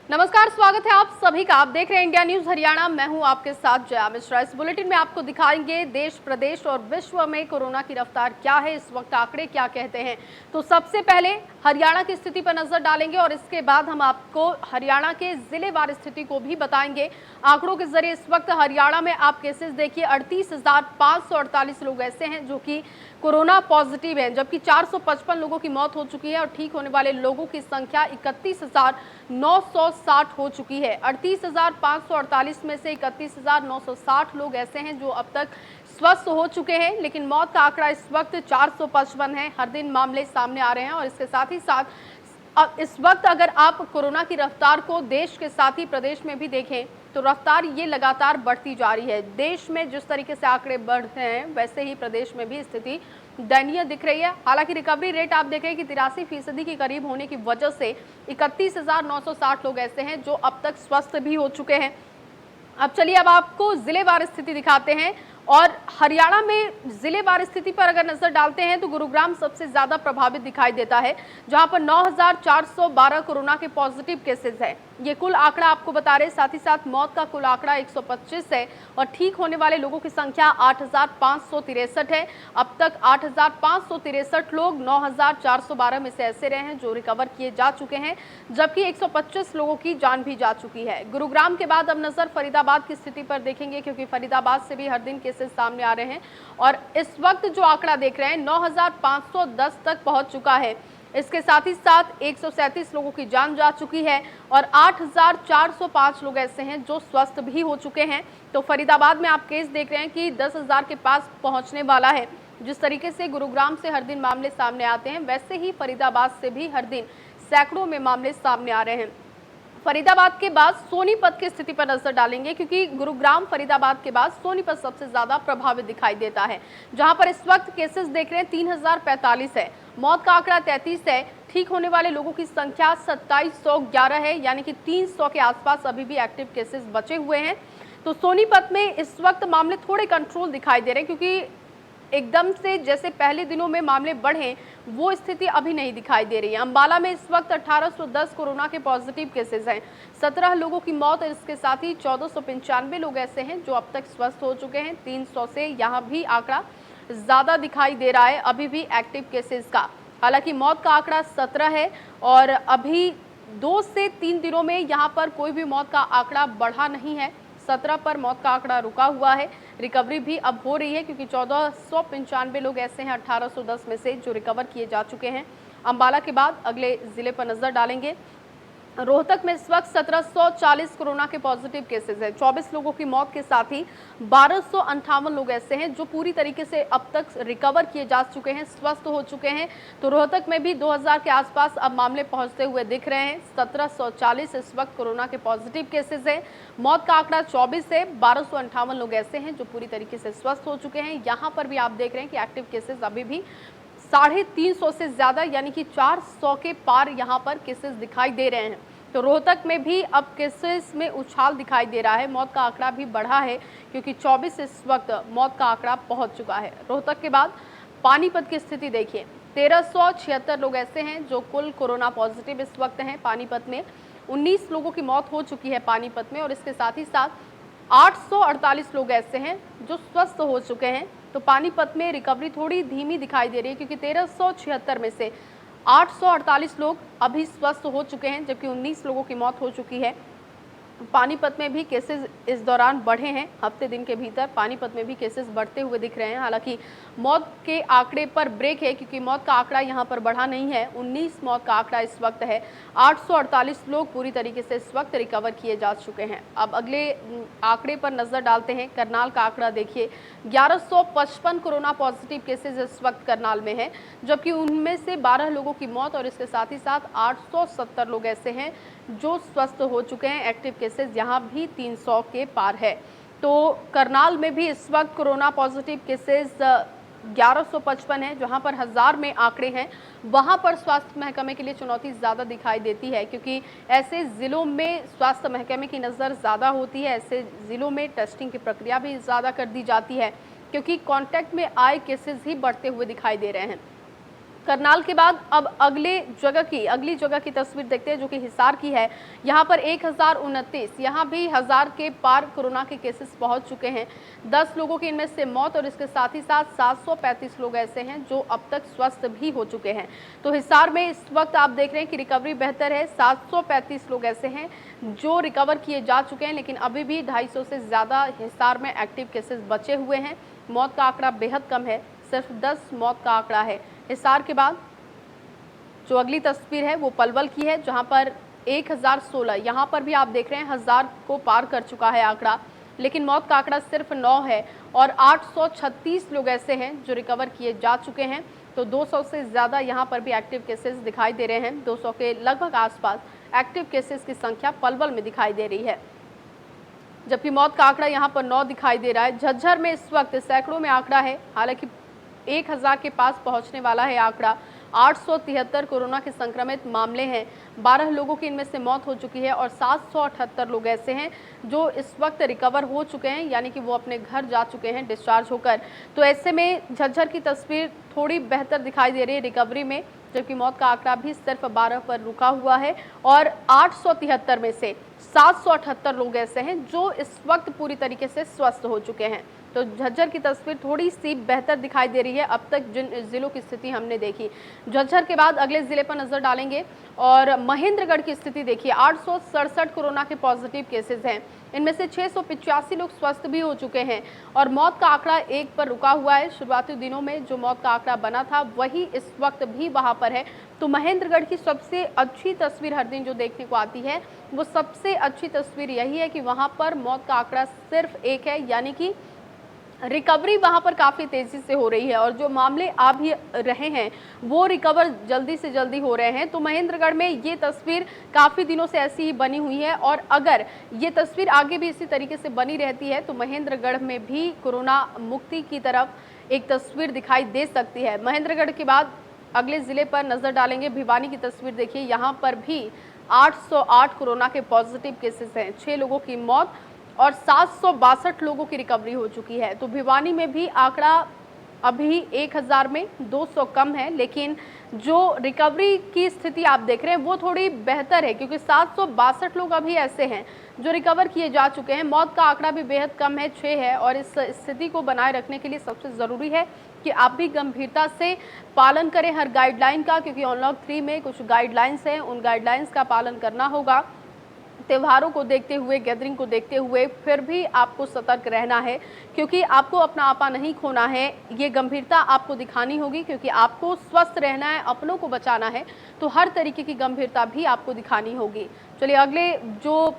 नमस्कार, स्वागत है आप सभी का। आप देख रहे हैं इंडिया न्यूज हरियाणा। मैं हूं आपके साथ जया मिश्रा। इस बुलेटिन में आपको दिखाएंगे देश, प्रदेश और विश्व में कोरोना की रफ्तार क्या है, इस वक्त आंकड़े क्या कहते हैं। तो सबसे पहले हरियाणा की स्थिति पर नजर डालेंगे और इसके बाद हम आपको हरियाणा के जिलेवार स्थिति को भी बताएंगे आंकड़ों के जरिए। इस वक्त हरियाणा में आप केसेस देखिए, 38,548 लोग ऐसे हैं जो कि कोरोना पॉजिटिव हैं, जबकि 455 लोगों की मौत हो चुकी है और ठीक होने वाले लोगों की संख्या 31,960 हो चुकी है। 38,548 में से 31,960 लोग ऐसे हैं जो अब तक स्वस्थ हो चुके हैं, लेकिन मौत का आंकड़ा इस वक्त 455 है। हर दिन मामले सामने आ रहे हैं और इसके साथ ही साथ अब इस वक्त अगर आप कोरोना की रफ्तार को देश के साथ ही प्रदेश में भी देखें तो रफ्तार ये लगातार बढ़ती जा रही है। देश में जिस तरीके से आंकड़े बढ़ रहे हैं वैसे ही प्रदेश में भी स्थिति दयनीय दिख रही है। हालांकि रिकवरी रेट आप देख रहे हैं कि 83% के करीब होने की वजह से 31,960 लोग ऐसे हैं जो अब तक स्वस्थ भी हो चुके हैं। अब चलिए अब आपको जिलेवार स्थिति दिखाते हैं और हरियाणा में जिलेवार स्थिति पर अगर नजर डालते हैं तो गुरुग्राम सबसे ज्यादा प्रभावित दिखाई देता है, जहां पर 9,412 कोरोना के पॉजिटिव केसेस हैं। ये कुल आंकड़ा आपको बता रहे, साथ ही साथ मौत का कुल आंकड़ा 125 है और ठीक होने वाले लोगों की संख्या 8,563 है। अब तक 8,563 लोग 9,412 में से ऐसे रहे हैं जो रिकवर किए जा चुके हैं, जबकि 125 लोगों की जान भी जा चुकी है। गुरुग्राम के बाद अब नजर फरीदाबाद की स्थिति पर देखेंगे, क्योंकि फरीदाबाद से भी हर दिन केसेस सामने आ रहे हैं और इस वक्त जो आंकड़ा देख रहे हैं 9,510 तक पहुंच चुका है। इसके साथ ही साथ 137 लोगों की जान जा चुकी है और 8,405 लोग ऐसे हैं जो स्वस्थ भी हो चुके हैं। तो फरीदाबाद में आप केस देख रहे हैं कि 10,000 के पास पहुंचने वाला है। जिस तरीके से गुरुग्राम से हर दिन मामले सामने आते हैं वैसे ही फरीदाबाद से भी हर दिन सैकड़ों में मामले सामने आ रहे हैं। फरीदाबाद के बाद सोनीपत की स्थिति पर नजर डालेंगे, क्योंकि गुरुग्राम फरीदाबाद के बाद सोनीपत सबसे ज्यादा प्रभावित दिखाई देता है, जहां पर इस वक्त केसेस देख रहे हैं 3,045 है। मौत का आंकड़ा 33 है। ठीक होने वाले लोगों की संख्या 2,711 है, यानी कि 300 के आसपास अभी भी एक्टिव केसेस बचे हुए हैं। तो सोनीपत में इस वक्त मामले थोड़े कंट्रोल दिखाई दे रहे हैं, क्योंकि एकदम से जैसे पहले दिनों में मामले बढ़े वो स्थिति अभी नहीं दिखाई दे रही है। अंबाला में इस वक्त 1,810 कोरोना के पॉजिटिव केसेस हैं, 17 लोगों की मौत और इसके साथ ही 1,495 लोग ऐसे हैं जो अब तक स्वस्थ हो चुके हैं। 300 से यहाँ भी आंकड़ा ज्यादा दिखाई दे रहा है अभी भी एक्टिव केसेस का। हालांकि मौत का आंकड़ा 17 है और अभी 2 से 3 दिनों में यहाँ पर कोई भी मौत का आंकड़ा बढ़ा नहीं है। 17 पर मौत का आंकड़ा रुका हुआ है। रिकवरी भी अब हो रही है, क्योंकि 1,495 लोग ऐसे हैं 1,810 में से जो रिकवर किए जा चुके हैं। अंबाला के बाद अगले जिले पर नजर डालेंगे। रोहतक में इस वक्त 1,740 कोरोना के पॉजिटिव केसेस हैं। 24 लोगों की मौत के साथ ही 1,258 लोग ऐसे हैं जो पूरी तरीके से अब तक रिकवर किए जा चुके हैं, स्वस्थ हो चुके हैं। तो रोहतक में भी 2,000 के आसपास अब मामले पहुंचते हुए दिख रहे हैं। 1,740 इस वक्त कोरोना के पॉजिटिव केसेस हैं। मौत का आंकड़ा 24 है। 1,258 लोग ऐसे हैं जो पूरी तरीके से स्वस्थ हो चुके हैं। यहाँ पर भी आप देख रहे हैं कि एक्टिव केसेस अभी भी 350 से ज्यादा, यानी कि 400 के पार यहाँ पर केसेस दिखाई दे रहे हैं। तो रोहतक में भी अब केसेस में उछाल दिखाई दे रहा है। मौत का आंकड़ा भी बढ़ा है, क्योंकि 24 इस वक्त मौत का आंकड़ा पहुंच चुका है। रोहतक के बाद पानीपत की स्थिति देखिए, 1,376 लोग ऐसे हैं जो कुल कोरोना पॉजिटिव इस वक्त हैं। पानीपत में 19 लोगों की मौत हो चुकी है पानीपत में और इसके साथ ही साथ 848 लोग ऐसे हैं जो स्वस्थ हो चुके हैं। तो पानीपत में रिकवरी थोड़ी धीमी दिखाई दे रही है, क्योंकि 1,376 में से 848 लोग अभी स्वस्थ हो चुके हैं, जबकि 19 लोगों की मौत हो चुकी है। पानीपत में भी केसेस इस दौरान बढ़े हैं। हफ्ते दिन के भीतर पानीपत में भी केसेस बढ़ते हुए दिख रहे हैं। हालांकि मौत के आंकड़े पर ब्रेक है, क्योंकि मौत का आंकड़ा यहां पर बढ़ा नहीं है। 19 मौत का आंकड़ा इस वक्त है। 848 लोग पूरी तरीके से इस वक्त रिकवर किए जा चुके हैं। अब अगले आंकड़े पर नजर डालते हैं। करनाल का आंकड़ा देखिए, 1,155 कोरोना पॉजिटिव केसेज इस वक्त करनाल में है, जबकि उनमें से 12 लोगों की मौत और इसके साथ ही साथ 870 लोग ऐसे हैं जो स्वस्थ हो चुके हैं। एक्टिव केसेस यहाँ भी 300 के पार है। तो करनाल में भी इस वक्त कोरोना पॉजिटिव केसेस 1,155 है, जहां पर 1,000 में आंकड़े हैं। वहां पर स्वास्थ्य महकमे के लिए चुनौती ज़्यादा दिखाई देती है, क्योंकि ऐसे ज़िलों में स्वास्थ्य महकमे की नज़र ज़्यादा होती है। ऐसे ज़िलों में टेस्टिंग की प्रक्रिया भी ज़्यादा कर दी जाती है, क्योंकि कॉन्टैक्ट में आए केसेस ही बढ़ते हुए दिखाई दे रहे हैं। करनाल के बाद अब अगली जगह की तस्वीर देखते हैं, जो कि हिसार की है। यहाँ पर 1029, यहाँ भी 1000 के पार कोरोना के केसेस पहुंच चुके हैं। 10 लोगों की इनमें से मौत और इसके साथ ही साथ 735 लोग ऐसे हैं जो अब तक स्वस्थ भी हो चुके हैं। तो हिसार में इस वक्त आप देख रहे हैं कि रिकवरी बेहतर है। 735 लोग ऐसे हैं जो रिकवर किए जा चुके हैं, लेकिन अभी भी 250 से ज़्यादा हिसार में एक्टिव केसेस बचे हुए हैं। मौत का आंकड़ा बेहद कम है, सिर्फ 10 मौत का आंकड़ा है। हिसार के बाद जो अगली तस्वीर है वो पलवल की है, जहां पर 1016, यहां पर भी आप देख रहे हैं 1000 को पार कर चुका है आंकड़ा, लेकिन मौत का आंकड़ा सिर्फ 9 है और 836 लोग ऐसे हैं जो रिकवर किए जा चुके हैं। तो 200 से ज़्यादा यहां पर भी एक्टिव केसेस दिखाई दे रहे हैं। 200 के लगभग आसपास एक्टिव केसेस की संख्या पलवल में दिखाई दे रही है, जबकि मौत का आंकड़ा यहां पर 9 दिखाई दे रहा है। झज्जर में इस वक्त सैकड़ों में आंकड़ा है, हालांकि 1000 के पास पहुंचने वाला है आंकड़ा। 873 कोरोना के संक्रमित मामले हैं, 12 लोगों की इनमें से मौत हो चुकी है और 778 लोग ऐसे हैं जो इस वक्त रिकवर हो चुके हैं, यानी कि वो अपने घर जा चुके हैं डिस्चार्ज होकर। तो ऐसे में झज्जर की तस्वीर थोड़ी बेहतर दिखाई दे रही है रिकवरी में, जबकि मौत का आंकड़ा भी सिर्फ 12 पर रुका हुआ है और 873 में से 778 लोग ऐसे हैं जो इस वक्त पूरी तरीके से स्वस्थ हो चुके हैं। तो झज्जर की तस्वीर थोड़ी सी बेहतर दिखाई दे रही है अब तक जिन जिलों की स्थिति हमने देखी। झज्जर के बाद अगले जिले पर नजर डालेंगे और महेंद्रगढ़ की स्थिति देखिए। 867 कोरोना के पॉजिटिव केसेस हैं, इनमें से 685 लोग स्वस्थ भी हो चुके हैं और मौत का आंकड़ा 1 पर रुका हुआ है। शुरुआती दिनों में जो मौत का आंकड़ा बना था वही इस वक्त भी वहां पर है। तो महेंद्रगढ़ की सबसे अच्छी तस्वीर हर दिन जो देखने को आती है, वो सबसे अच्छी तस्वीर यही है कि वहां पर मौत का आंकड़ा सिर्फ 1 है, यानी कि रिकवरी वहां पर काफ़ी तेज़ी से हो रही है और जो मामले आ भी रहे हैं वो रिकवर जल्दी से जल्दी हो रहे हैं। तो महेंद्रगढ़ में ये तस्वीर काफ़ी दिनों से ऐसी ही बनी हुई है और अगर ये तस्वीर आगे भी इसी तरीके से बनी रहती है तो महेंद्रगढ़ में भी कोरोना मुक्ति की तरफ एक तस्वीर दिखाई दे सकती है। महेंद्रगढ़ के बाद अगले ज़िले पर नज़र डालेंगे। भिवानी की तस्वीर देखिए, यहाँ पर भी 808 कोरोना के पॉजिटिव केसेस हैं, 6 लोगों की मौत और 762 लोगों की रिकवरी हो चुकी है। तो भिवानी में भी आंकड़ा अभी 1000 में 200 कम है, लेकिन जो रिकवरी की स्थिति आप देख रहे हैं वो थोड़ी बेहतर है, क्योंकि 762 लोग अभी ऐसे हैं जो रिकवर किए जा चुके हैं। मौत का आंकड़ा भी बेहद कम है, 6 है और इस स्थिति को बनाए रखने के लिए सबसे ज़रूरी है कि आप भी गंभीरता से पालन करें हर गाइडलाइन का, क्योंकि अनलॉक 3 में कुछ गाइडलाइंस हैं, उन गाइडलाइंस का पालन करना होगा। त्योहारों को देखते हुए, गैदरिंग को देखते हुए फिर भी आपको सतर्क रहना है, क्योंकि आपको अपना आपा नहीं खोना है। ये गंभीरता आपको दिखानी होगी, क्योंकि आपको स्वस्थ रहना है, अपनों को बचाना है, तो हर तरीके की गंभीरता भी आपको दिखानी होगी। चलिए अगले जो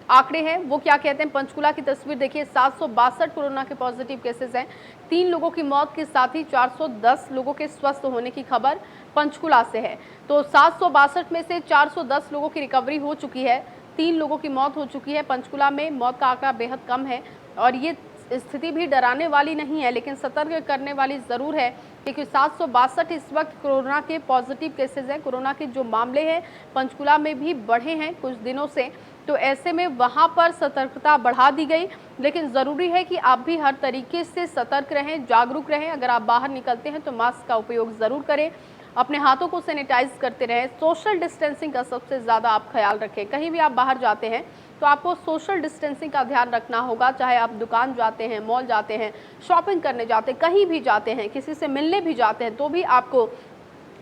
आंकड़े हैं वो क्या कहते हैं। पंचकुला की तस्वीर देखिए, 762 कोरोना के पॉजिटिव केसेस हैं, 3 लोगों की मौत के साथ ही 410 लोगों के स्वस्थ होने की खबर पंचकुला से है। तो 762 में से 410 लोगों की रिकवरी हो चुकी है, 3 लोगों की मौत हो चुकी है। पंचकुला में मौत का आंकड़ा बेहद कम है और ये स्थिति भी डराने वाली नहीं है, लेकिन सतर्क करने वाली ज़रूर है, क्योंकि 762 इस वक्त कोरोना के पॉजिटिव केसेस हैं। कोरोना के जो मामले हैं पंचकुला में भी बढ़े हैं कुछ दिनों से, तो ऐसे में वहाँ पर सतर्कता बढ़ा दी गई, लेकिन ज़रूरी है कि आप भी हर तरीके से सतर्क रहें, जागरूक रहें। अगर आप बाहर निकलते हैं तो मास्क का उपयोग ज़रूर करें, अपने हाथों को सैनिटाइज करते रहें, सोशल डिस्टेंसिंग का सबसे ज़्यादा आप ख्याल रखें। कहीं भी आप बाहर जाते हैं तो आपको सोशल डिस्टेंसिंग का ध्यान रखना होगा, चाहे आप दुकान जाते हैं, मॉल जाते हैं, शॉपिंग करने जाते हैं, कहीं भी जाते हैं, किसी से मिलने भी जाते हैं, तो भी आपको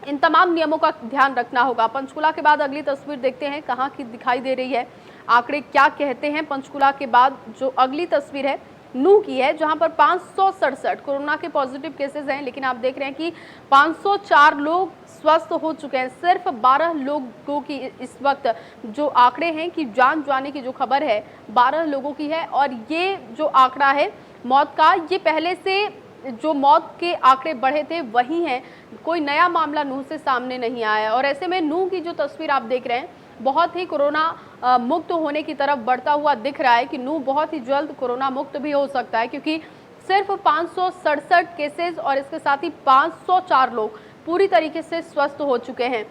इन तमाम नियमों का ध्यान रखना होगा। पंचकुला के बाद अगली तस्वीर देखते हैं कहाँ की दिखाई दे रही है, आंकड़े क्या कहते हैं। पंचकुला के बाद जो अगली तस्वीर है नूह की है, जहां पर 567 कोरोना के पॉजिटिव केसेस हैं, लेकिन आप देख रहे हैं कि 504 लोग स्वस्थ हो चुके हैं। सिर्फ 12 लोगों की इस वक्त जो आंकड़े हैं कि जान जाने की जो खबर है 12 लोगों की है, और ये जो आंकड़ा है मौत का, ये पहले से जो मौत के आंकड़े बढ़े थे वही हैं, कोई नया मामला नूह से सामने नहीं आया। और ऐसे में नूह की जो तस्वीर आप देख रहे हैं बहुत ही कोरोना मुक्त होने की तरफ बढ़ता हुआ दिख रहा है कि नूह बहुत ही जल्द कोरोना मुक्त भी हो सकता है, क्योंकि सिर्फ 567 केसेस और इसके साथ ही 504 लोग पूरी तरीके से स्वस्थ हो चुके हैं।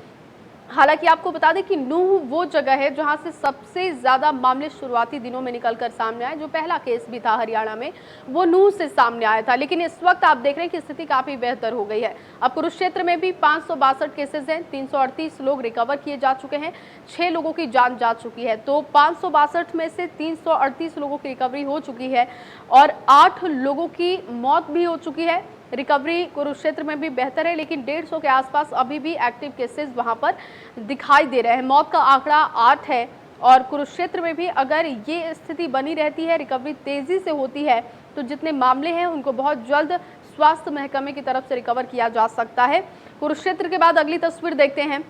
हालांकि आपको बता दें कि नूह वो जगह है जहां से सबसे ज्यादा मामले शुरुआती दिनों में निकलकर सामने आए। जो पहला केस भी था हरियाणा में, वो नूह से सामने आया था, लेकिन इस वक्त आप देख रहे हैं कि स्थिति काफी बेहतर हो गई है। अब कुरुक्षेत्र में भी 562 केसेस हैं, 338 लोग रिकवर किए जा चुके हैं, 6 लोगों की जान जा चुकी है। तो 562 में से 338 लोगों की रिकवरी हो चुकी है और 8 लोगों की मौत भी हो चुकी है। रिकवरी कुरुक्षेत्र में भी बेहतर है, लेकिन 150 के आसपास अभी भी एक्टिव केसेस वहां पर दिखाई दे रहे हैं। मौत का आंकड़ा 8 है और कुरुक्षेत्र में भी अगर ये स्थिति बनी रहती है, रिकवरी तेजी से होती है, तो जितने मामले हैं उनको बहुत जल्द स्वास्थ्य महकमे की तरफ से रिकवर किया जा सकता है। कुरुक्षेत्र के बाद अगली तस्वीर देखते हैं।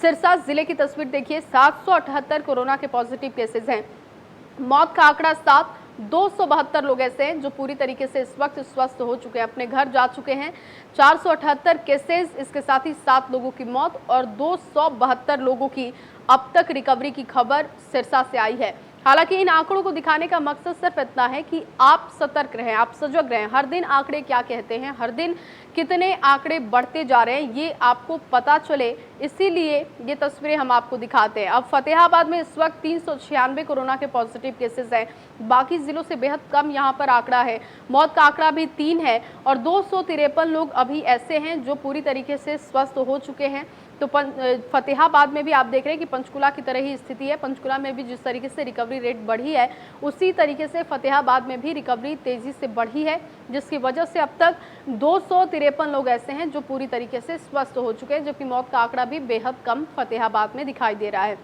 सिरसा जिले की तस्वीर देखिए, 778 कोरोना के पॉजिटिव केसेस हैं। मौत का आंकड़ा 7, 272 लोग ऐसे हैं जो पूरी तरीके से इस वक्त स्वस्थ हो चुके हैं, अपने घर जा चुके हैं। 478 केसेस, इसके साथ ही 7 लोगों की मौत और 272 लोगों की अब तक रिकवरी की खबर सिरसा से आई है। हालांकि इन आंकड़ों को दिखाने का मकसद सिर्फ इतना है कि आप सतर्क रहें, आप सजग रहें। हर दिन आंकड़े क्या कहते हैं, हर दिन कितने आंकड़े बढ़ते जा रहे हैं, ये आपको पता चले, इसीलिए ये तस्वीरें हम आपको दिखाते हैं। अब फतेहाबाद में इस वक्त 396 कोरोना के पॉजिटिव केसेस हैं। बाकी जिलों से बेहद कम यहाँ पर आंकड़ा है। मौत का आंकड़ा भी 3 है और 253 लोग अभी ऐसे हैं जो पूरी तरीके से स्वस्थ हो चुके हैं। तो फतेहाबाद में भी आप देख रहे हैं कि पंचकुला की तरह ही स्थिति है। पंचकुला में भी जिस तरीके से रिकवरी रेट बढ़ी है, उसी तरीके से फतेहाबाद में भी रिकवरी तेजी से बढ़ी है, जिसकी वजह से अब तक 253 लोग ऐसे हैं जो पूरी तरीके से स्वस्थ हो चुके हैं, जबकि मौत का आंकड़ा भी बेहद कम फतेहाबाद में दिखाई दे रहा है।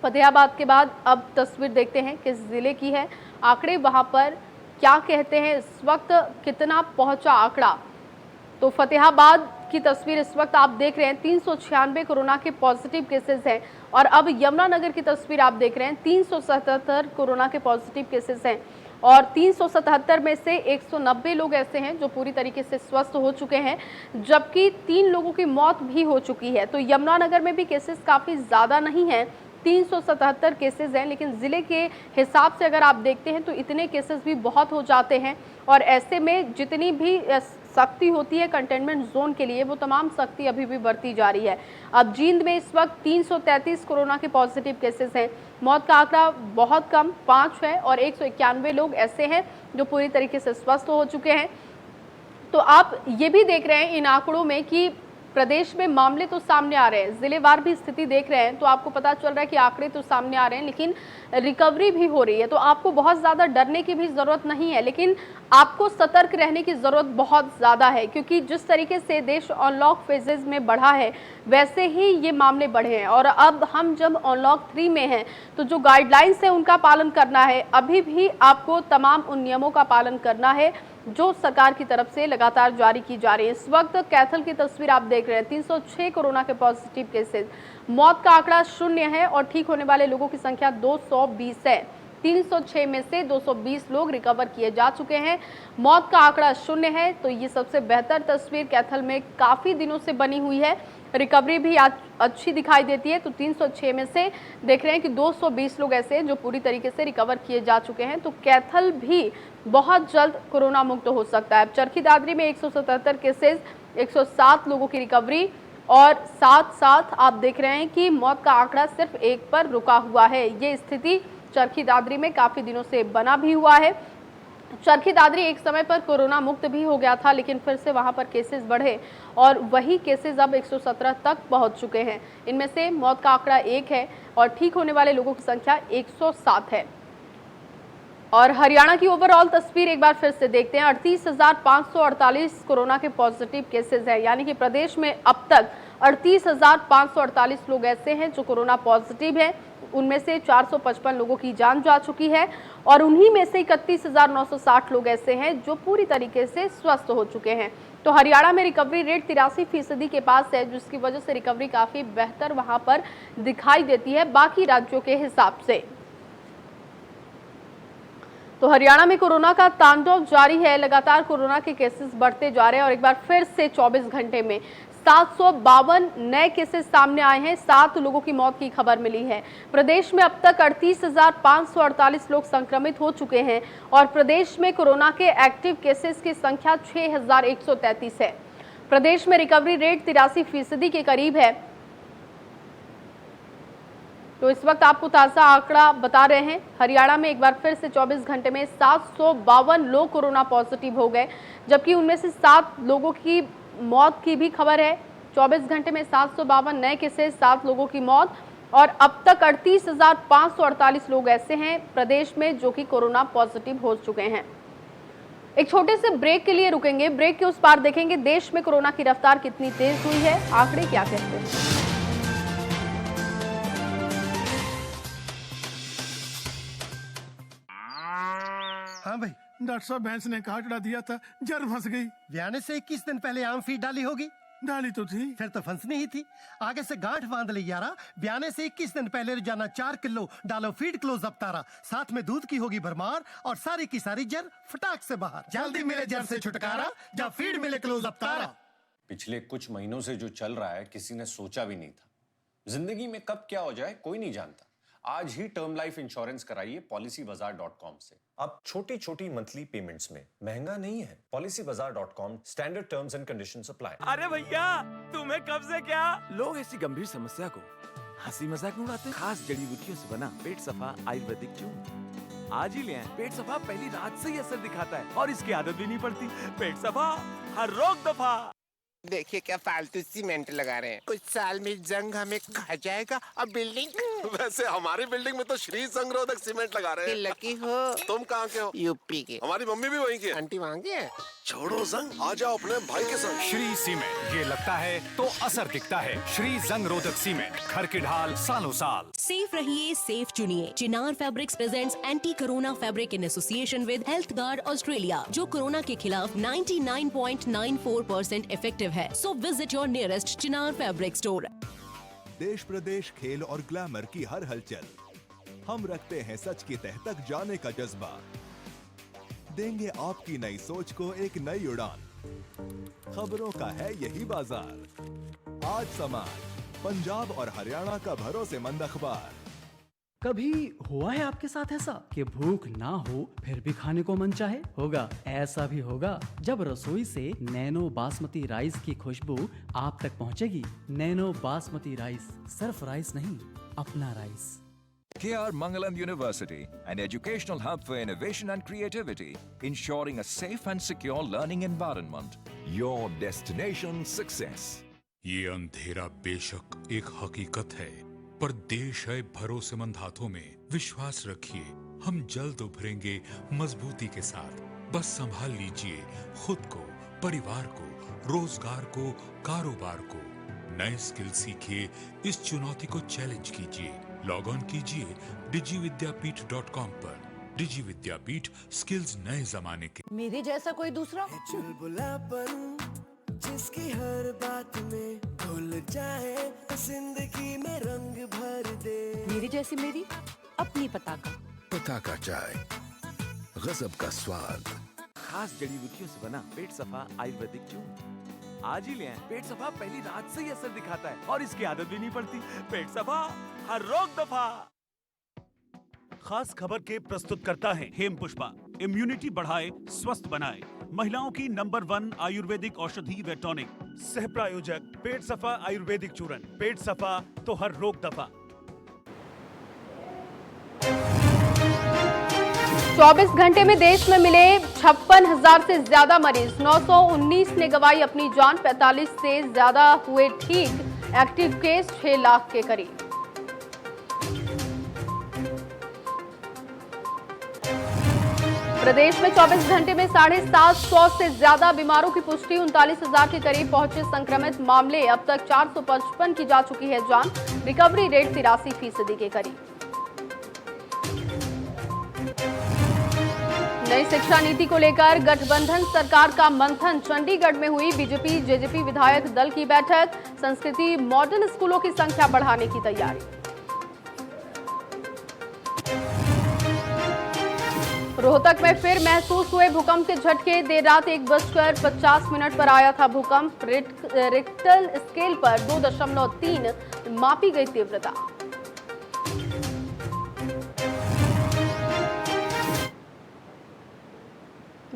फतेहाबाद के बाद अब तस्वीर देखते हैं किस जिले की है, आंकड़े वहां पर क्या कहते हैं, इस वक्त कितना पहुंचा आंकड़ा। तो फतेहाबाद की तस्वीर इस वक्त आप देख रहे हैं, 396 कोरोना के पॉजिटिव केसेस हैं। और अब यमुनानगर की तस्वीर आप देख रहे हैं, 377 कोरोना के पॉजिटिव केसेस हैं और 377 में से 190 लोग ऐसे हैं जो पूरी तरीके से स्वस्थ हो चुके हैं, जबकि 3 लोगों की मौत भी हो चुकी है। तो यमुनानगर में भी केसेस काफ़ी ज़्यादा नहीं हैं, 377 केसेस हैं, लेकिन ज़िले के हिसाब से अगर आप देखते हैं तो इतने केसेस भी बहुत हो जाते हैं। और ऐसे में जितनी भी सख्ती होती है कंटेनमेंट जोन के लिए, वो तमाम सख्ती अभी भी बढ़ती जा रही है। अब जींद में इस वक्त 333 कोरोना के पॉजिटिव केसेस हैं। मौत का आंकड़ा बहुत कम 5 है और 191 लोग ऐसे हैं जो पूरी तरीके से स्वस्थ हो चुके हैं। तो आप ये भी देख रहे हैं इन आंकड़ों में कि प्रदेश में मामले तो सामने आ रहे हैं, जिलेवार भी स्थिति देख रहे हैं, तो आपको पता चल रहा है कि आंकड़े तो सामने आ रहे हैं, लेकिन रिकवरी भी हो रही है। तो आपको बहुत ज़्यादा डरने की भी ज़रूरत नहीं है, लेकिन आपको सतर्क रहने की ज़रूरत बहुत ज़्यादा है, क्योंकि जिस तरीके से देश अनलॉक फेजेज में बढ़ा है, वैसे ही ये मामले बढ़े हैं। और अब हम जब अनलॉक 3 में हैं, तो जो गाइडलाइंस है उनका पालन करना है। अभी भी आपको तमाम उन नियमों का पालन करना है जो सरकार की तरफ से लगातार जारी की जा रही है। इस वक्त कैथल की तस्वीर आप देख रहे हैं, 306 कोरोना के पॉजिटिव केसेस, मौत का आंकड़ा 0 है और ठीक होने वाले लोगों की संख्या 220 है। 306 में से 220 लोग रिकवर किए जा चुके हैं, मौत का आंकड़ा 0 है। तो ये सबसे बेहतर तस्वीर कैथल में काफ़ी दिनों से बनी हुई है। रिकवरी भी अच्छी दिखाई देती है। तो 306 में से देख रहे हैं कि 220 लोग ऐसे हैं जो पूरी तरीके से रिकवर किए जा चुके हैं। तो कैथल भी बहुत जल्द कोरोना मुक्त हो सकता है। चरखी दादरी में 177 केसेस, 107 लोगों की रिकवरी और साथ साथ आप देख रहे हैं कि मौत का आंकड़ा सिर्फ 1 पर रुका हुआ है। ये स्थिति चरखी दादरी में काफ़ी दिनों से बना भी हुआ है। चरखी दादरी एक समय पर कोरोना मुक्त भी हो गया था, लेकिन फिर से वहां पर केसेस बढ़े और वही केसेस अब 117 तक पहुंच चुके हैं। इनमें से मौत का आंकड़ा 1 है और ठीक होने वाले लोगों की संख्या 107 है। और हरियाणा की ओवरऑल तस्वीर एक बार फिर से देखते हैं। 38,548 कोरोना के पॉजिटिव केसेस हैं, यानी कि प्रदेश में अब तक 38,548 लोग ऐसे हैं जो कोरोना पॉजिटिव हैं। उनमें से 455 लोगों की जान जा चुकी है और उन्हीं में से 31,960 लोग ऐसे हैं जो पूरी तरीके से स्वस्थ हो चुके हैं। तो हरियाणा में रिकवरी रेट 83% के पास है, जिसकी वजह से रिकवरी काफ़ी बेहतर वहां पर दिखाई देती है बाकी राज्यों के हिसाब से। तो हरियाणा में कोरोना का तांडव जारी है, लगातार कोरोना के केसेस बढ़ते जा रहे हैं और एक बार फिर से 24 घंटे में 752 नए केसेस सामने आए हैं। 7 लोगों की मौत की खबर मिली है। प्रदेश में अब तक 38,548 लोग संक्रमित हो चुके हैं और प्रदेश में कोरोना के एक्टिव केसेस की संख्या 6,133 है। प्रदेश में रिकवरी रेट 83% के करीब है। तो इस वक्त आपको ताज़ा आंकड़ा बता रहे हैं, हरियाणा में एक बार फिर से 24 घंटे में 752 लोग कोरोना पॉजिटिव हो गए, जबकि उनमें से 7 लोगों की मौत की भी खबर है। 24 घंटे में 752 नए केसेस, 7 लोगों की मौत और अब तक 38,548 लोग ऐसे हैं प्रदेश में जो कि कोरोना पॉजिटिव हो चुके हैं। एक छोटे से ब्रेक के लिए रुकेंगे, ब्रेक के उस पार देखेंगे देश में कोरोना की रफ्तार कितनी तेज हुई है, आंकड़े क्या कहते हैं। हाँ भाई, डॉक्टर साहब भैंस ने कहा चढ़ा दिया था, जर फंस गई। ब्याने से 21 दिन पहले आम फीड डाली होगी। डाली तो थी, फिर तो फंसनी ही थी। आगे से गांठ बांध ली यारा। ब्याने से 21 दिन पहले रोजाना 4 किलो डालो फीड क्लोज अप तारा, साथ में दूध की होगी भरमार और सारी की सारी जर फटाक से बाहर। जल्दी मिले जर से छुटकारा, जब फीड मिले क्लोज अप तारा। पिछले कुछ महीनों से जो चल रहा है किसी ने सोचा भी नहीं था। जिंदगी में कब क्या हो जाए कोई नहीं जानता। आज ही टर्म लाइफ इंश्योरेंस कराइए policybazaar.com से। अब छोटी छोटी मंथली पेमेंट्स में महंगा नहीं है। policybazaar.com, standard terms and conditions apply. अरे भैया, तुम्हें कब से क्या? लोग ऐसी गंभीर समस्या को हंसी मजाक में उड़ाते हैं। खास जड़ी बूटियों से बना पेट सफा आयुर्वेदिक चूर्ण आज ही ले आएं। पेट सफा पहली रात से ही असर दिखाता है और इसकी आदत भी नहीं पड़ती। पेट सफा, हर रोग दफा। देखिए क्या फालतू सीमेंट लगा रहे हैं, कुछ साल में जंग हमें खा जाएगा और बिल्डिंग। वैसे हमारी बिल्डिंग में तो श्री संगरोधक सीमेंट लगा रहे हैं। लकी हो। तुम कहाँ के हो? यूपी के। हमारी मम्मी भी वहीं की है। आंटी वहाँ की है। छोड़ो जंग, आ जाओ अपने भाई के संग। श्री सीमेंट, ये लगता है तो असर दिखता है। श्री जंग रोधक सीमेंट, घर की ढाल सालों साल। सेफ रहिए, सेफ चुनिए। Chinar fabrics presents anti corona fabric in association with health guard Australia, जो कोरोना के खिलाफ 99.94% इफेक्टिव है। So visit your nearest Chinar fabric store. देश प्रदेश, खेल और ग्लैमर की हर हलचल, हम रखते हैं सच की तह तक जाने का जज्बा। देंगे आपकी नई सोच को एक नई उड़ान। खबरों का है यही बाजार। आज समाज, पंजाब और हरियाणा का भरोसेमंद अखबार। कभी हुआ है आपके साथ ऐसा कि भूख ना हो फिर भी खाने को मन चाहे? होगा, ऐसा भी होगा जब रसोई से नैनो बासमती राइस की खुशबू आप तक पहुंचेगी। नैनो बासमती राइस सिर्फ राइस नहीं, अपना rice. KR Mangalam University, an educational hub for innovation and creativity, ensuring a safe and secure learning environment. Your destination success. ये अंधेरा बेशक एक हकीकत है, पर देश है भरोसेमंद हाथों में। विश्वास रखिए, हम जल्द उभरेंगे मजबूती के साथ। बस संभाल लीजिए खुद को, परिवार को, रोजगार को, कारोबार को। नए स्किल सीखिए, इस चुनौती को चैलेंज कीजिए। लॉग ऑन कीजिए digividyapith.com पर। डिजी विद्यापीठ, स्किल्स नए जमाने के। मेरे जैसा कोई दूसरा चुलबुलापन जिसकी हर बात में घुल जाए, जिंदगी में रंग भर दे। मेरी जैसी मेरी अपनी पताका चाय, गजब का स्वाद। खास जड़ी बूटियों से बना पेट सफा आयुर्वेदिक चूर्ण आज ही ले आएं। पेट सफा पहली रात से ही असर दिखाता है और इसकी आदत भी नहीं पड़ती। पेट सफा, हर रोग दफा। खास खबर के प्रस्तुत करता है हेम पुष्पा। इम्यूनिटी बढ़ाए, स्वस्थ बनाए, महिलाओं की नंबर 1 आयुर्वेदिक औषधि व टॉनिक। सह प्रायोजक पेट सफा आयुर्वेदिक चूर्ण। पेट सफा तो हर रोग दफा। 24 घंटे में देश में मिले 56,000 से ज्यादा मरीज। 919 ने गंवाई अपनी जान, 45 से ज्यादा हुए ठीक। एक्टिव केस 6 लाख के करीब। प्रदेश में 24 घंटे में 750 से ज्यादा बीमारों की पुष्टि। 39,000 के करीब पहुंचे संक्रमित मामले। अब तक 455 की जा चुकी है जान। रिकवरी रेट 83% के करीब। नई शिक्षा नीति को लेकर गठबंधन सरकार का मंथन। चंडीगढ़ में हुई बीजेपी जेजेपी विधायक दल की बैठक। संस्कृति मॉडर्न स्कूलों की संख्या बढ़ाने की तैयारी। रोहतक में फिर महसूस हुए भूकंप के झटके। देर रात 1:50 पर आया था भूकंप। रिक्टर स्केल पर 2.3 मापी गई तीव्रता।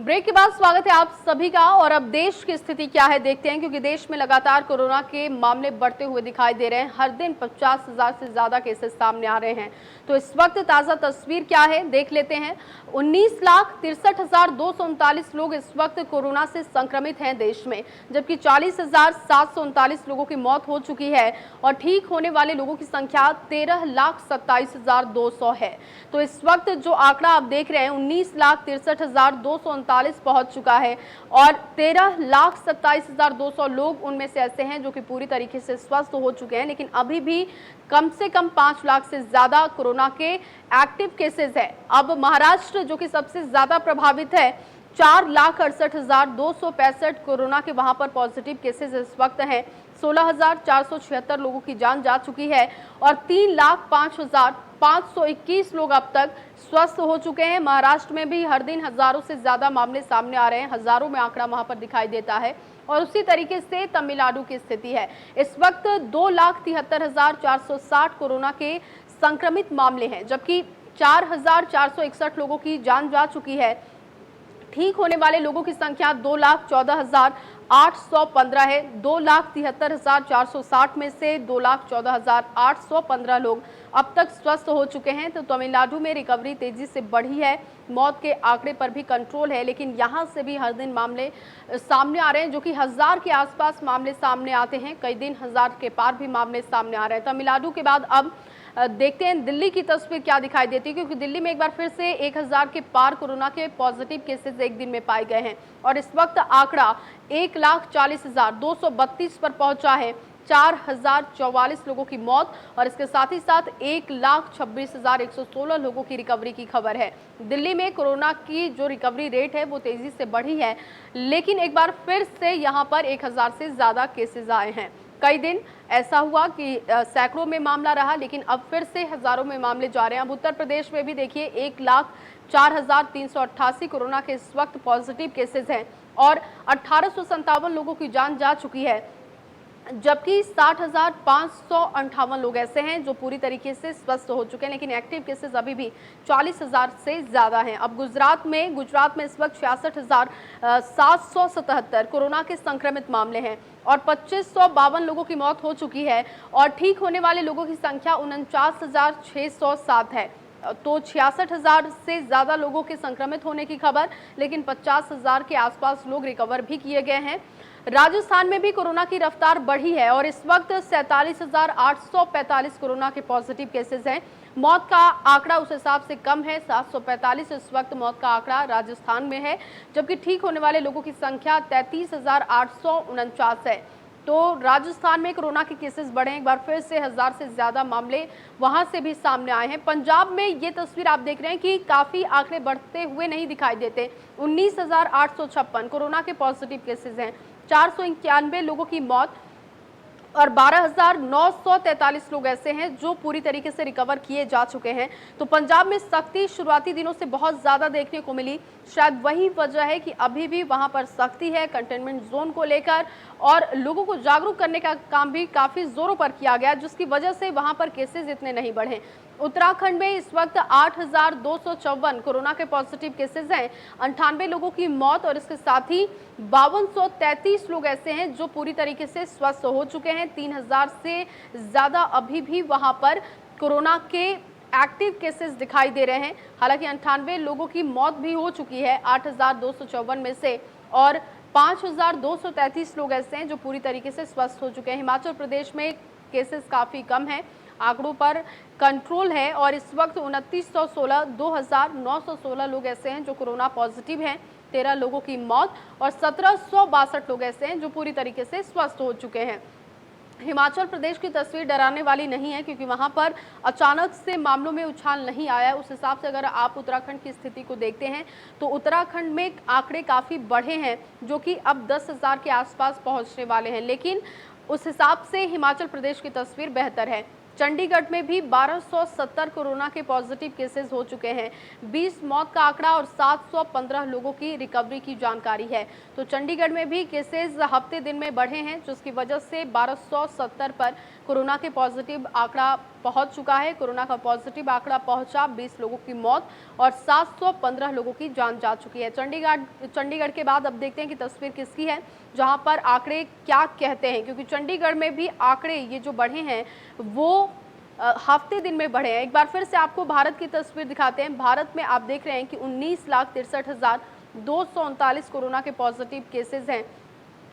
ब्रेक के बाद स्वागत है आप सभी का। और अब देश की स्थिति क्या है देखते हैं, क्योंकि देश में लगातार कोरोना के मामले बढ़ते हुए दिखाई दे रहे हैं। हर दिन 50,000 से ज्यादा केसेस सामने आ रहे हैं। तो इस वक्त ताजा तस्वीर क्या है देख लेते हैं। 19,63,239 लोग इस वक्त कोरोना से संक्रमित हैं देश में, जबकि 40,739 लोगों की मौत हो चुकी है और ठीक होने वाले लोगों की संख्या 13,27,200 है। तो इस वक्त जो आंकड़ा आप देख रहे हैं 19,63,239 पहुंच चुका है और 13,27,200 लोग उनमें से ऐसे हैं जो कि पूरी तरीके से स्वस्थ हो चुके हैं। लेकिन अभी भी कम से कम 5 लाख से ज्यादा कोरोना के एक्टिव केसेस है। अब महाराष्ट्र जो कि सबसे ज्यादा प्रभावित है, 4,68,265 कोरोना के वहां पर पॉजिटिव केसेस इस वक्त हैं। 16,476 लोगों की जान जा चुकी है और 3,05,521 लोग अब तक स्वस्थ हो चुके हैं। महाराष्ट्र में भी हर दिन हजारों से ज्यादा मामले सामने आ रहे हैं, हजारों में आंकड़ा वहां पर दिखाई देता है। और उसी तरीके से तमिलनाडु की स्थिति है। इस वक्त 2,73,460 कोरोना के संक्रमित मामले हैं, जबकि 4,461 लोगों की जान जा चुकी है। ठीक होने वाले लोगों की संख्या 2,14,815 है। 2,73,460 में से 2,14,815 लोग अब तक स्वस्थ हो चुके हैं। तो तमिलनाडु में रिकवरी तेजी से बढ़ी है, मौत के आंकड़े पर भी कंट्रोल है, लेकिन यहां से भी हर दिन मामले सामने आ रहे हैं, जो कि 1000 के आसपास मामले सामने आते हैं। कई दिन 1000 के पार भी मामले सामने आ रहे हैं। तमिलनाडु के बाद अब देखते हैं दिल्ली की तस्वीर क्या दिखाई देती है, क्योंकि दिल्ली में एक बार फिर से 1000 के पार कोरोना के पॉजिटिव केसेस एक दिन में पाए गए हैं और इस वक्त आंकड़ा 1,40,232 पर पहुंचा है। 4,044 लोगों की मौत और इसके साथ ही साथ 1,26,116 लोगों की रिकवरी की खबर है। दिल्ली में कोरोना की जो रिकवरी रेट है वो तेजी से बढ़ी है, लेकिन एक बार फिर से यहाँ पर 1000 से ज्यादा केसेस आए हैं। कई दिन ऐसा हुआ कि सैकड़ों में मामला रहा, लेकिन अब फिर से हजारों में मामले जा रहे हैं। अब उत्तर प्रदेश में भी देखिए 1,04,388 कोरोना के इस वक्त पॉजिटिव केसेस हैं और 1857 लोगों की जान जा चुकी है, जबकि 60,558 लोग ऐसे हैं जो पूरी तरीके से स्वस्थ हो चुके हैं, लेकिन एक्टिव केसेस अभी भी 40,000 से ज्यादा हैं। अब गुजरात में इस वक्त 66,777 कोरोना के संक्रमित मामले हैं और 2552 लोगों की मौत हो चुकी है और ठीक होने वाले लोगों की संख्या 49,607 है। तो 66,000 से ज्यादा लोगों के संक्रमित होने की खबर, लेकिन 50,000 के आसपास लोग रिकवर भी किए गए हैं। राजस्थान में भी कोरोना की रफ्तार बढ़ी है और इस वक्त 47,845 कोरोना के पॉजिटिव केसेस हैं। मौत का आंकड़ा उस हिसाब से कम है, 745 इस वक्त मौत का आंकड़ा राजस्थान में है, जबकि ठीक होने वाले लोगों की संख्या 33,849 है। तो राजस्थान में कोरोना के केसेस बढ़े, एक बार फिर से 1000 से ज्यादा मामले वहां से भी सामने आए हैं। पंजाब में ये तस्वीर आप देख रहे हैं कि काफी आंकड़े बढ़ते हुए नहीं दिखाई देते। 19,856 कोरोना के पॉजिटिव केसेस हैं, 491 लोगों की मौत और 12,943 लोग ऐसे हैं जो पूरी तरीके से रिकवर किए जा चुके हैं। तो पंजाब में सख्ती शुरुआती दिनों से बहुत ज्यादा देखने को मिली। शायद वही वजह है कि अभी भी वहां पर सख्ती है कंटेनमेंट जोन को लेकर और लोगों को जागरूक करने का काम भी काफी जोरों पर किया गया, जिसकी वजह से वहां पर केसेस इतने नहीं बढ़े। उत्तराखंड में इस वक्त 8,254 कोरोना के पॉजिटिव केसेस हैं, 98 लोगों की मौत और इसके साथ ही 5233 लोग ऐसे हैं जो पूरी तरीके से स्वस्थ हो चुके हैं। 3,000 से ज्यादा अभी भी वहां पर कोरोना के एक्टिव केसेस दिखाई दे रहे हैं। हालांकि 98 लोगों की मौत भी हो चुकी है 8,254 में से और 5,233 लोग ऐसे हैं जो पूरी तरीके से स्वस्थ हो चुके हैं। हिमाचल प्रदेश में केसेस काफी कम हैं, आंकड़ों पर कंट्रोल है और इस वक्त 2,916 लोग ऐसे हैं जो कोरोना पॉजिटिव हैं, 13 लोगों की मौत और 1,762 लोग ऐसे हैं जो पूरी तरीके से स्वस्थ हो चुके हैं। हिमाचल प्रदेश की तस्वीर डराने वाली नहीं है, क्योंकि वहां पर अचानक से मामलों में उछाल नहीं आया। उस हिसाब से अगर आप उत्तराखंड की स्थिति को देखते हैं तो उत्तराखंड में आंकड़े काफ़ी बढ़े हैं, जो कि अब 10,000 के आसपास पहुंचने वाले हैं, लेकिन उस हिसाब से हिमाचल प्रदेश की तस्वीर बेहतर है। चंडीगढ़ में भी 1270 कोरोना के पॉजिटिव केसेस हो चुके हैं, 20 मौत का आंकड़ा और 715 लोगों की रिकवरी की जानकारी है। तो चंडीगढ़ में भी केसेस हफ्ते दिन में बढ़े हैं, जिसकी वजह से 1270 पर कोरोना के पॉजिटिव आंकड़ा पहुंच चुका है। कोरोना का पॉजिटिव आंकड़ा पहुंचा 20 लोगों की मौत और 715 लोगों की जान जा चुकी है। चंडीगढ़ के बाद अब देखते हैं कि तस्वीर किसकी है, जहां पर आंकड़े क्या कहते हैं, क्योंकि चंडीगढ़ में भी आंकड़े ये जो बढ़े हैं वो हफ्ते दिन में बढ़े हैं। एक बार फिर से आपको भारत की तस्वीर दिखाते हैं। भारत में आप देख रहे हैं कि 19,63,239 कोरोना के पॉजिटिव केसेस हैं।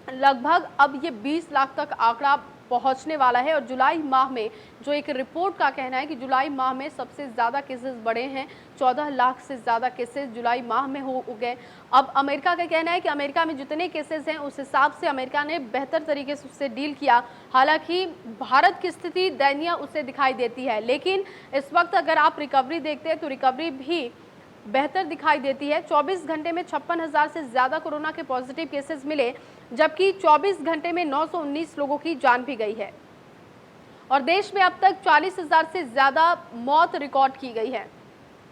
लगभग अब ये 20 लाख तक आंकड़ा पहुंचने वाला है और जुलाई माह में जो एक रिपोर्ट का कहना है कि जुलाई माह में सबसे ज़्यादा केसेस बढ़े हैं। 14 लाख से ज़्यादा केसेस जुलाई माह में हो गए। अब अमेरिका का कहना है कि अमेरिका में जितने केसेस हैं उस हिसाब से अमेरिका ने बेहतर तरीके से उससे डील किया। हालांकि भारत की स्थिति दयनीय उसे दिखाई देती है, लेकिन इस वक्त अगर आप रिकवरी देखते हैं तो रिकवरी भी बेहतर दिखाई देती है। 24 घंटे में 56,000 से ज़्यादा कोरोना के पॉजिटिव केसेस मिले, जबकि 24 घंटे में 919 लोगों की जान भी गई है और देश में अब तक 40,000 से ज़्यादा मौत रिकॉर्ड की गई है।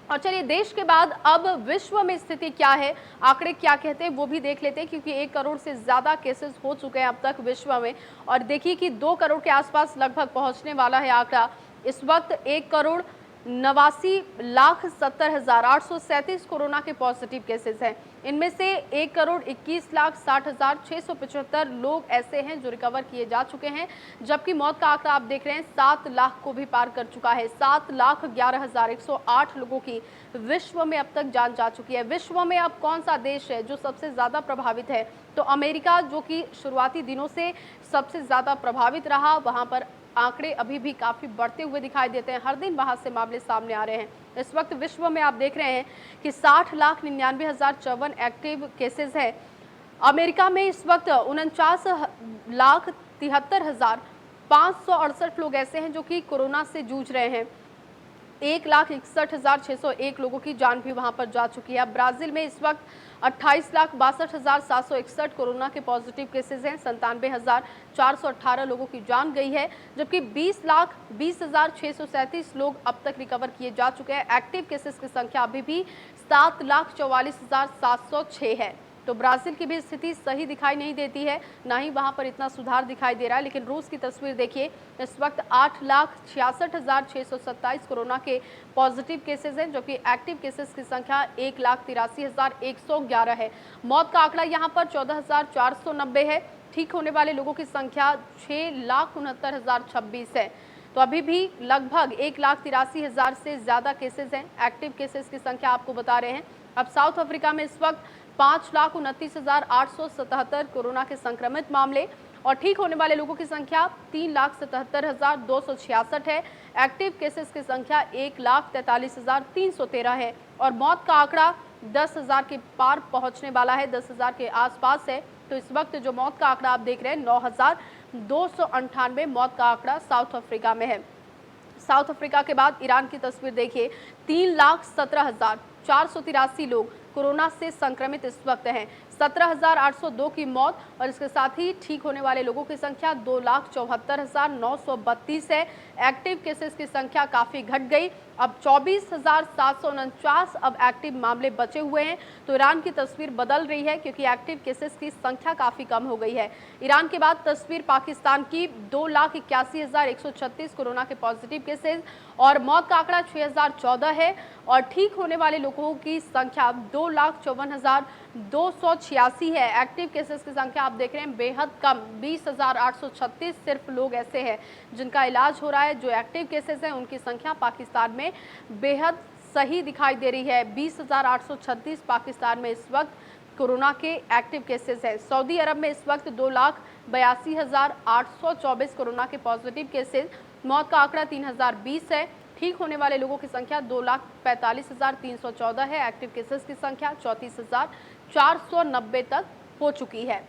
और चलिए देश के बाद अब विश्व में स्थिति क्या है, आंकड़े क्या कहते हैं वो भी देख लेते हैं, क्योंकि 1 करोड़ से ज़्यादा केसेस हो चुके हैं अब तक विश्व में और देखिए कि 2 करोड़ के आसपास लगभग पहुंचने वाला है आंकड़ा। इस वक्त 1,89,70,837 कोरोना के पॉजिटिव केसेस हैं। इनमें से 1,21,60,675 लोग ऐसे हैं जो रिकवर किए जा चुके हैं, जबकि मौत का आंकड़ा आप देख रहे हैं 7 लाख को भी पार कर चुका है। 7,11,108 लोगों की विश्व में अब तक जान जा चुकी है। विश्व में अब कौन सा देश है जो सबसे ज़्यादा प्रभावित है, तो अमेरिका, जो कि शुरुआती दिनों से सबसे ज़्यादा प्रभावित रहा, वहाँ पर आंकड़े अभी भी काफ़ी बढ़ते हुए दिखाई देते हैं। हर दिन वहाँ से मामले सामने आ रहे हैं। इस वक्त विश्व में आप देख रहे हैं कि 60,99,054 एक्टिव केसेस हैं। अमेरिका में इस वक्त 49,73,568 लोग ऐसे हैं जो कि कोरोना से जूझ रहे हैं। 1,61,601 लोगों की जान भी वहां पर जा चुकी है। ब्राजील में इस वक्त 28,62,718 कोरोना के पॉजिटिव केसेस हैं। 97,418 लोगों की जान गई है, जबकि 20,20,637 लोग अब तक रिकवर किए जा चुके हैं। एक्टिव केसेस की संख्या अभी भी 7,44,706 है। तो ब्राजील की भी स्थिति सही दिखाई नहीं देती है, ना ही वहां पर इतना सुधार दिखाई दे रहा है। लेकिन रूस की तस्वीर देखिए, इस वक्त 8,66,627 कोरोना के पॉजिटिव केसेस हैं, जबकि एक्टिव केसेस की संख्या 1,83,111 है। मौत का आंकड़ा यहां पर 14,490 है। ठीक होने वाले लोगों की संख्या 6,69,026 है। तो अभी भी लगभग 1,83,000 से ज़्यादा केसेस हैं। एक्टिव केसेस की संख्या आपको बता रहे हैं। अब साउथ अफ्रीका में इस वक्त 5,29,877 कोरोना के संक्रमित मामले और ठीक होने वाले लोगों की संख्या 3,77,266 है। एक्टिव केसेस की संख्या 1,43,313 है और मौत का आंकड़ा 10,000 के पार पहुंचने वाला है, 10,000 के आसपास है। तो इस वक्त जो मौत का आंकड़ा आप देख रहे हैं 9,298 मौत का आंकड़ा साउथ अफ्रीका में है। साउथ अफ्रीका के बाद ईरान की तस्वीर देखिए, 3,17,483 लोग कोरोना से संक्रमित इस वक्त हैं। 17,802 की मौत और इसके साथ ही ठीक होने वाले लोगों की संख्या 2,74,932 है। एक्टिव केसेस की संख्या काफ़ी घट गई, अब 24,749 अब एक्टिव मामले बचे हुए हैं। तो ईरान की तस्वीर बदल रही है, क्योंकि एक्टिव केसेस की संख्या काफ़ी कम हो गई है। ईरान के बाद तस्वीर पाकिस्तान की, 2,81,136 कोरोना के पॉजिटिव केसेस और मौत का आंकड़ा 6,014 है और ठीक होने वाले लोगों की संख्या 2,54,286 है। एक्टिव केसेस की संख्या आप देख रहे हैं बेहद कम, 20,836 सिर्फ लोग ऐसे हैं जिनका इलाज हो रहा है। जो एक्टिव केसेस हैं उनकी संख्या पाकिस्तान में बेहद सही दिखाई दे रही है। 20,836 पाकिस्तान में इस वक्त कोरोना के एक्टिव केसेस हैं। सऊदी अरब में इस वक्त 2,82,824 कोरोना के पॉजिटिव केसेस, मौत का आंकड़ा 3,020 है। ठीक होने वाले लोगों की संख्या 2,45,314 है। एक्टिव केसेस की संख्या 34,490 तक हो चुकी है।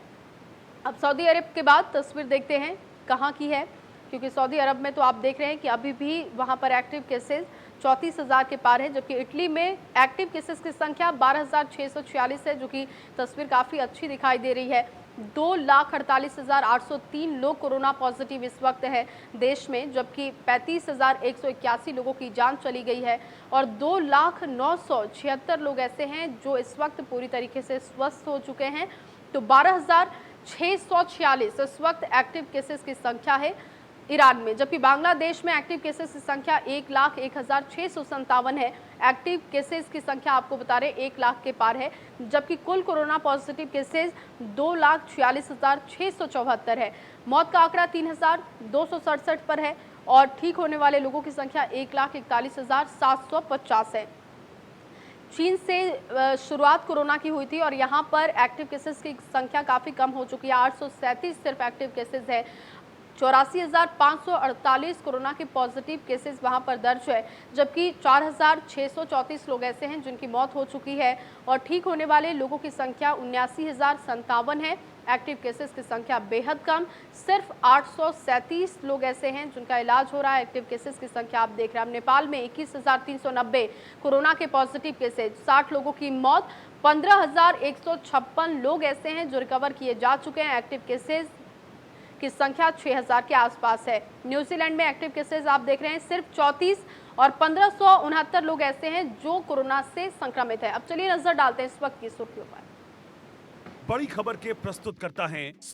अब सऊदी अरब के बाद तस्वीर देखते हैं कहाँ की है, क्योंकि सऊदी अरब में तो आप देख रहे हैं कि अभी भी वहाँ पर एक्टिव केसेस 34,000 के पार है, जबकि इटली में एक्टिव केसेस की संख्या 12,646 है, जो कि तस्वीर काफ़ी अच्छी दिखाई दे रही है। 2,48,803 लोग कोरोना पॉजिटिव इस वक्त है देश में, जबकि 35,181 लोगों की जान चली गई है और 2,09,76 लोग ऐसे हैं जो इस वक्त पूरी तरीके से स्वस्थ हो चुके हैं। तो 12,646 इस वक्त एक्टिव केसेस की संख्या है। ईरान में, जबकि बांग्लादेश में एक्टिव केसेस की संख्या 1,01,657 है। एक्टिव केसेस की संख्या आपको बता रहे 1 लाख के पार है, जबकि कुल कोरोना पॉजिटिव केसेस 2,46,674 है। मौत का आंकड़ा 3,267 पर है और ठीक होने वाले लोगों की संख्या 1,41,750 है। चीन से शुरुआत कोरोना की हुई थी और यहां पर एक्टिव केसेस की संख्या काफ़ी कम हो चुकी है। 837 सिर्फ एक्टिव केसेस है। 84,548 कोरोना के पॉजिटिव केसेस वहां पर दर्ज है, जबकि 4,634 लोग ऐसे हैं जिनकी मौत हो चुकी है और ठीक होने वाले लोगों की संख्या 79,057 है। एक्टिव केसेस की संख्या बेहद कम, सिर्फ 837 लोग ऐसे हैं जिनका इलाज हो रहा है। एक्टिव केसेस की संख्या आप देख रहे हैं। नेपाल में 21,390 कोरोना के पॉजिटिव केसेस, 60 लोगों की मौत, 15,156 लोग ऐसे हैं जो रिकवर किए जा चुके हैं। एक्टिव केसेस की संख्या 6,000 के आसपास है। न्यूजीलैंड में एक्टिव केसेस आप देख रहे हैं सिर्फ 34 और 1,569 लोग ऐसे हैं जो कोरोना से संक्रमित है। अब चलिए नजर डालते हैं इस वक्त की सुर्खियों पर। बड़ी खबर के प्रस्तुत करता है